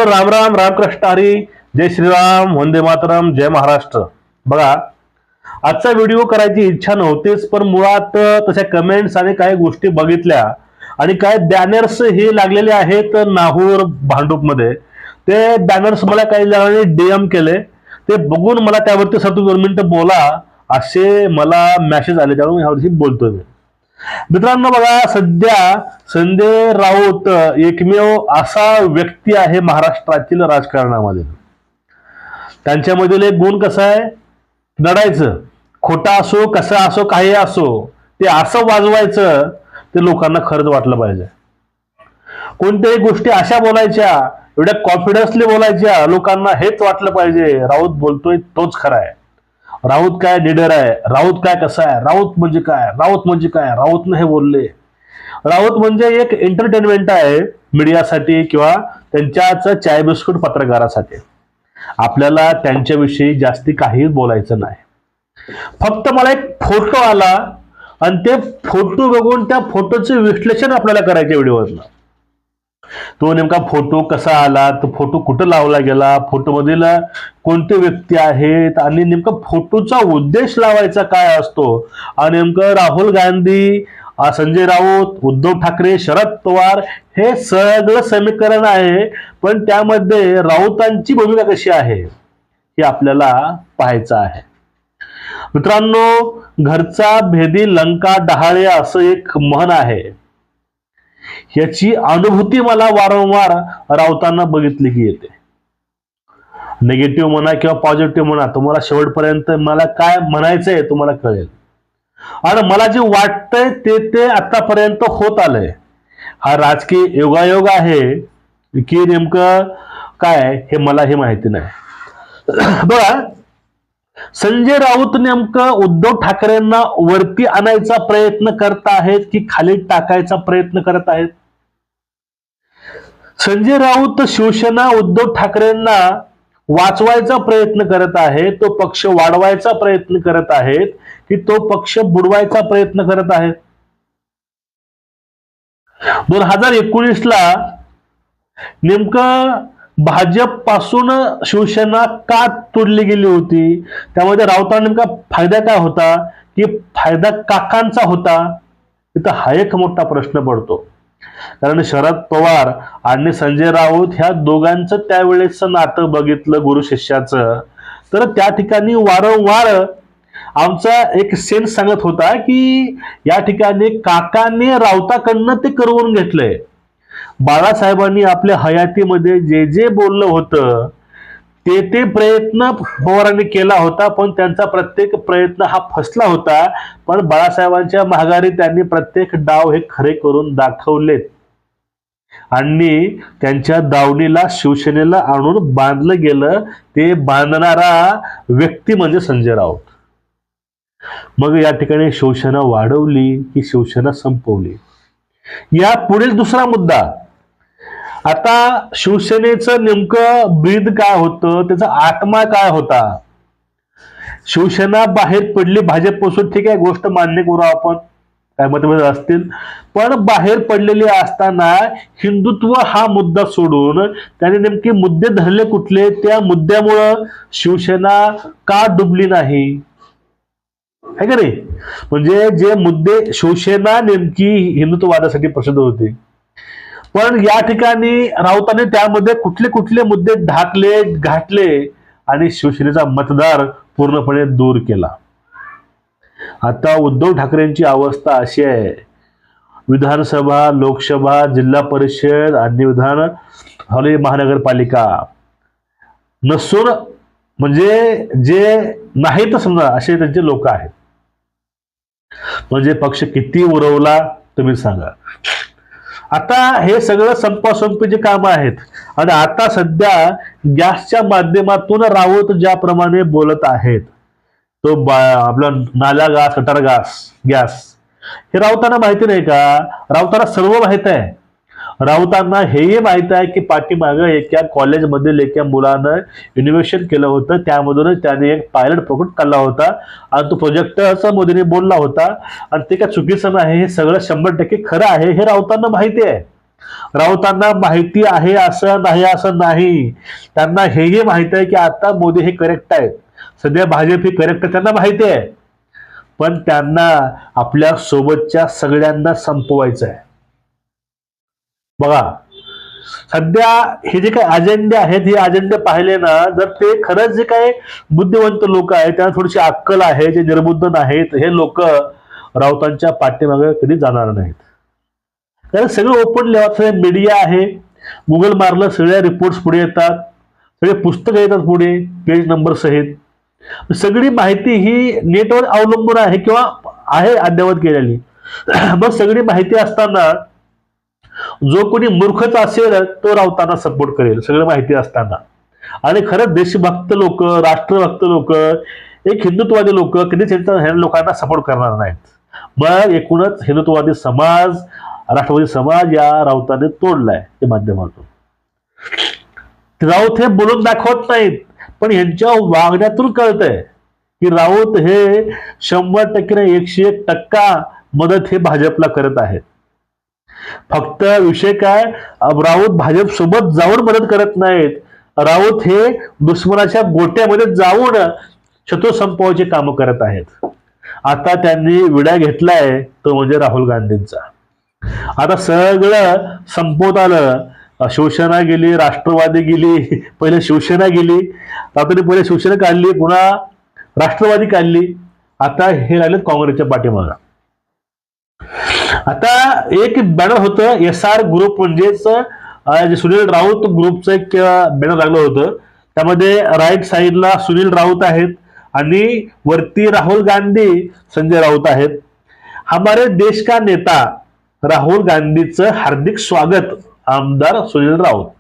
राम राम रामकृष्ण हरी. जय श्रीराम, वंदे मातरम, जय महाराष्ट्र. बघा, आजचा व्हिडिओ करायची इच्छा नव्हतीच, पण मुळात तशा कमेंट्स आणि काही गोष्टी बघितल्या आणि काय बॅनर्स हे लागलेले आहेत नाहूर भांडूपमध्ये. ते बॅनर्स मला काही जणांनी डीएम केले. ते बघून मला त्यावरती सर 2 मिनिटं बोला असे मला मेसेज आले, त्यामुळे यावरती बोलतोय मी. मित्रांनो बघा, सध्या संजय राऊत एकमेव असा व्यक्ती आहे महाराष्ट्रातील राजकारणामध्ये. त्यांच्यामधील एक गुण कसा आहे, लढायचं. खोटा असो, कसा असो, काही असो, ते असं वाजवायचं ते लोकांना खरंच वाटलं पाहिजे. कोणत्याही गोष्टी अशा बोलायच्या, एवढ्या कॉन्फिडन्सली बोलायच्या, लोकांना हेच वाटलं पाहिजे राऊत बोलतोय तोच खरा आहे. राऊत काय लीडर आहे, राऊत काय कसा आहे, राऊत म्हणजे काय, राऊत म्हणजे काय, राऊतने हे बोलले. राऊत म्हणजे एक एंटरटेनमेंट आहे मीडियासाठी किंवा त्यांच्याच चाय बिस्कुट पत्रकारासाठी. आपल्याला त्यांच्याविषयी जास्ती काही बोलायचं नाही. फक्त मला एक फोटो आला आणि ते फोटो बघून त्या फोटोचे विश्लेषण आपल्याला करायचे व्हिडिओवरनं. तो नेमका फोटो कसा आला, तो फोटो कुठं लावला गेला, फोटोमधील कोणते व्यक्ती आहेत आणि नेमका फोटोचा उद्देश लावायचा काय असतो. आणि नेमकं राहुल गांधी, संजय राऊत, उद्धव ठाकरे, शरद पवार हे सगळं समीकरण आहे, पण त्यामध्ये राऊतांची भूमिका कशी आहे हे आपल्याला पाहायचं आहे. मित्रांनो, घरचा भेदी लंका डहाळे असं एक म्हण आहे. याची अनुभूती मला वारंवार राऊतांना बघितली की येते. निगेटिव्ह म्हणा किंवा पॉझिटिव्ह म्हणा, तुम्हाला शेवटपर्यंत मला काय म्हणायचंय तुम्हाला कळेल. आणि मला जे वाटतंय ते आतापर्यंत होत आलंय. हा राजकीय योगायोग आहे की नेमकं काय हे मला हे माहिती नाही. बघा, संजय राऊत नेमकं उद्धव ठाकरेंना वरती आणायचा प्रयत्न करत आहेत की खाली टाकायचा प्रयत्न करत आहेत. संजय राऊत शिवसेना उद्धव ठाकरेंना वाचवायचा प्रयत्न करत आहेत, तो पक्ष वाढवायचा प्रयत्न करत आहेत की तो पक्ष बुडवायचा प्रयत्न करत आहेत. 2019 ला नेमकं भाजप पासून शिवसेना का तोडली गेली होती, त्यामध्ये राऊतांना नेमका फायदा काय होता की फायदा काकांचा होता, इथं हा एक मोठा प्रश्न पडतो. कारण शरद पवार आणि संजय राऊत ह्या दोघांचं त्यावेळेचं नातं बघितलं गुरु शिष्याचं, तर त्या ठिकाणी वारंवार आमचा एक सेन्स सांगत होता की या ठिकाणी काकांनी राऊताकडनं ते करवून घेतलंय. बाळासाहेबांनी आपल्या हयातीमध्ये जे जे बोललं होतं ते प्रयत्न पवारांनी केला होता, पण त्यांचा प्रत्येक प्रयत्न हा फसला होता. पण बाळासाहेबांच्या माघारी त्यांनी प्रत्येक डाव हे खरे करून दाखवलेत आणि त्यांच्या दावणीला शिवसेनेला आणून बांधलं गेलं. ते बांधणारा व्यक्ती म्हणजे संजय राऊत. मग या ठिकाणी शिवसेना वाढवली की शिवसेना संपवली. या पुढील दुसरा मुद्दा, आता शिवसेनेचं नेमकं ब्रीद काय होतं, त्याचा आत्मा काय होता. शिवसेना बाहेर पडली भाजपपासून, ठीक आहे, गोष्ट मान्य करू आपण, काय मतभेद असतील, पण बाहेर पडलेली असताना हिंदुत्व हा मुद्दा सोडून त्याने नेमके मुद्दे धरले कुठले, त्या मुद्द्यामुळं शिवसेना का डुबली नाही, आहे का नाही. म्हणजे जे मुद्दे, शिवसेना नेमकी हिंदुत्ववादासाठी प्रसिद्ध होती, पण या ठिकाणी राऊतांनी त्यामध्ये कुठले कुठले मुद्दे ढाकले, घातले आणि शिवसेनेचा मतदार पूर्णपणे दूर केला. आता उद्धव ठाकरेंची अवस्था अशी आहे, विधानसभा, लोकसभा, जिल्हा परिषद आणि महानगरपालिका नसून, म्हणजे जे नाहीत समजा असे त्यांचे लोक आहेत. म्हणजे पक्ष किती उरवला तुम्ही सांगा. आता हे सगळं संपासंपीचे काम आहेत. आणि आता सध्या गॅसच्या माध्यमातून राऊत ज्याप्रमाणे बोलत आहेत, तो आपला नाला घास, गटार गॅस, हे राऊतांना माहिती नाही का. राऊतांना सर्व माहित आहे. राऊतांना हेही माहित आहे की पाठीमागं एका कॉलेजमधील एका मुलानं इनोव्हेशन केलं होतं, त्यामधूनच त्याने एक पायलट प्रोजेक्ट काढला होता आणि तो प्रोजेक्ट असं मोदीने बोलला होता आणि ते काय चुकीचं नाही, हे सगळं 100% खरं आहे, हे राऊतांना माहिती आहे. राऊतांना माहिती आहे असं नाही, त्यांना हेही माहिती आहे की आता मोदी हे करेक्ट आहेत, सध्या भाजप ही करेक्ट आहे, त्यांना माहिती आहे. पण त्यांना आपल्या सोबतच्या सगळ्यांना संपवायचं आहे. बघा, सध्या हे जे काही अजेंडे आहेत, हे अजेंडे पाहिले ना, जर ते खरंच जे काही बुद्धिवंत लोक आहेत, त्यांना थोडीशी अक्कल आहे, जे निर्बुद्ध नाहीत, हे लोक राऊतांच्या पाठीमागे कधी जाणार नाहीत. कारण सगळं ओपन लेवल मीडिया आहे, गुगल मारलं सगळ्या रिपोर्ट्स पुढे येतात, सगळे पुस्तकं येतात पुढे पेज नंबर सहित. सगळी माहिती ही नेटवर अवलंबून आहे किंवा आहे अद्ययावत केलेली. मग सगळी माहिती असताना जो कोणी मूर्खच असेल तो राऊतांना सपोर्ट करेल, सगळं माहिती असताना. आणि खरंच देशभक्त लोक, राष्ट्रभक्त लोक, एक हिंदुत्ववादी लोक कधीच ह्या लोकांना सपोर्ट करणार नाहीत. मग एकूणच हिंदुत्ववादी समाज, राष्ट्रवादी समाज या राऊतांनी तोडलाय ते माध्यमातून. राऊत हे बोलून दाखवत नाहीत, पण यांच्या वागण्यातून कळतंय की राऊत हे 100% 101% मदत हे भाजपला करत आहेत. फक्त विषय काय, राऊत भाजप सोबत जाऊन मदत करत नाहीत, राऊत हे दुश्मनाच्या गोट्यामध्ये जाऊन शत्रू संपवायचे काम करत आहेत. आता त्यांनी विडा घेतलाय तो म्हणजे राहुल गांधींचा. आता सगळं संपवत आलं. शिवसेना गेली, राष्ट्रवादी गेली, पहिले शिवसेना गेली, राऊतांनी पहिले शिवसेना काढली, पुन्हा राष्ट्रवादी काढली, आता हे राहिले काँग्रेसच्या पाठीमागे. आता एक बॅनर होतं SR ग्रुप, म्हणजेच सुनील राऊत ग्रुपचं एक बॅनर लागलं होतं. त्यामध्ये राईट साईडला सुनील राऊत आहेत आणि वरती राहुल गांधी, संजय राऊत आहेत. हमारे देश का नेता राहुल गांधीचं हार्दिक स्वागत, आमदार सुनील राऊत.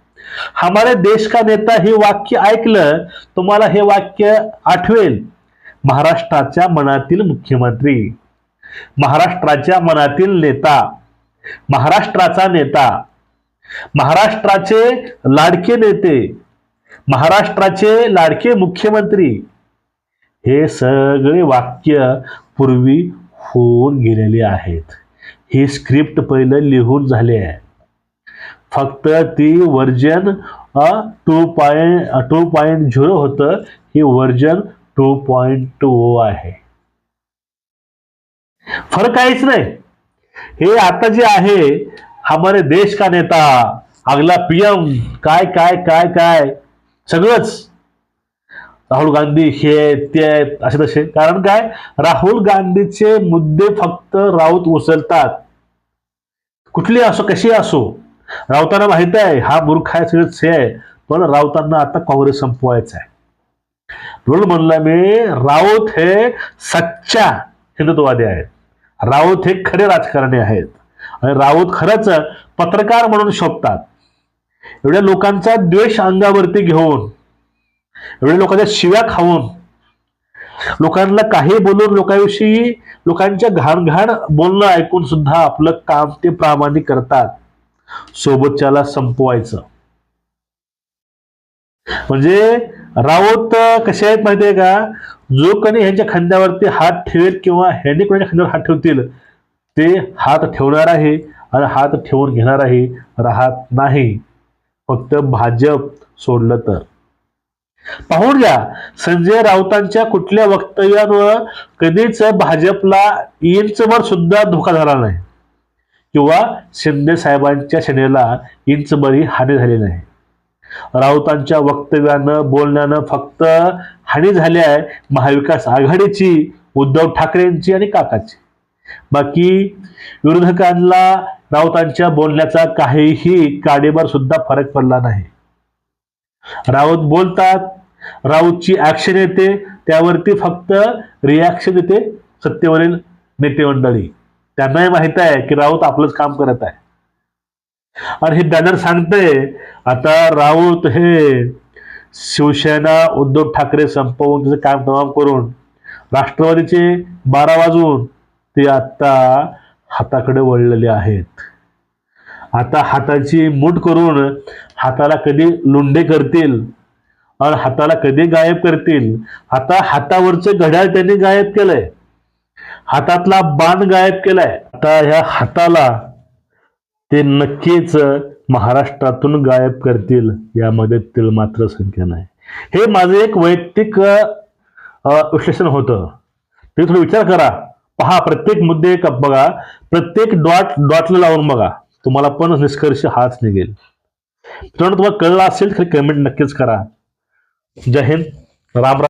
हमारे देश का नेता हे वाक्य ऐकलं तुम्हाला हे वाक्य आठवेल, महाराष्ट्राच्या मनातील मुख्यमंत्री, महाराष्ट्राच्या मनातील नेता, महाराष्ट्राचा नेता, महाराष्ट्राचे लाडके नेते, महाराष्ट्राचे लाडके मुख्यमंत्री, हे सगळे वाक्य पूर्वी होऊन गेलेले आहेत. ही स्क्रिप्ट पहिलं लिहून झाले आहे, फक्त ती व्हर्जन 2.0 होतं, ही व्हर्जन 2.2 आहे. फरक काहीच नाही. हे आता जे आहे, हमारे देश का नेता, अगला PM, काय काय काय काय सगळंच राहुल गांधी हे ते असे तसे. कारण काय, राहुल गांधीचे मुद्दे फक्त राऊत उचलतात, कुठली असो कशी असो. राऊतांना माहित आहे हा मूर्ख आहे, सगळंच आहे, पण राऊतांना आता काँग्रेस संपवायचं आहे. म्हणून म्हणलं मी, राऊत हे सच्चा हिंदुत्ववादी आहेत, राऊत हे खरे राजकारणी आहेत आणि राऊत खरंच पत्रकार म्हणून शोभतात. एवढ्या लोकांचा द्वेष अंगावरती घेऊन, एवढ्या लोकांच्या शिव्या खाऊन, लोकांना काही बोलून, लोकांविषयी लोकांच्या घाण घाण बोलणं ऐकून सुद्धा आपलं काम ते प्रामाणिक करतात, सोबतच्याला संपवायचं. म्हणजे राऊत कसे आहेत माहितीये का, जो कोणी ह्यांच्या खांद्यावरती हात ठेवेल किंवा ह्यांनी कोणाच्या खांद्यावर हात ठेवतील ते हात ठेवणार आहे आणि हात ठेवून घेणारही राहत नाही, फक्त भाजप सोडलं तर. पाहून घ्या, संजय राऊतांच्या कुठल्या वक्तव्यांवर कधीच भाजपला इंचभर सुद्धा धोका झाला नाही किंवा शिंदे साहेबांच्या सेनेला इंचभरही हानी झाली नाही. राऊतांच्या वक्तव्यानं, बोलण्यानं फक्त हानी झाली आहे महाविकास आघाडीची, उद्धव ठाकरेंची आणि काकाची. बाकी विरोधकांना राऊतांच्या बोलण्याचा काहीही काडीभर सुद्धा फरक पडला नाही. राऊत बोलतात, राऊतची ऍक्शन येते, त्यावरती फक्त रिॲक्शन येते सत्तेवरील नेते मंडळी. त्यांनाही माहित आहे की राऊत आपलंच काम करत आहे. आणि हे बॅनर सांगते, आता राऊत हे शिवसेना उद्धव ठाकरे संपवून त्याचं काम तमाम करून राष्ट्रवादीचे 12 वाजून ते आता हाताकडे वळलेले आहेत. आता हाताची मूठ करून हाताला कधी लुंडे करतील आणि हाताला कधी गायब करतील. आता हातावरचं घड्याळ त्यांनी गायब केलंय, हातातला बाण गायब केलाय. आता ह्या हाताला ते नक्कीच महाराष्ट्रातून गायब करतील, यामध्ये तिळ मात्र संख्या नाही. हे माझं एक वैयक्तिक विश्लेषण होतं. ते थोडं विचार करा, पहा, प्रत्येक मुद्दे बघा, प्रत्येक डॉटला लावून बघा, तुम्हाला पण निष्कर्ष हाच निघेल. मित्रांनो, तुम्हाला कळलं असेल तर कमेंट नक्कीच करा. जय हिंद, राम राम.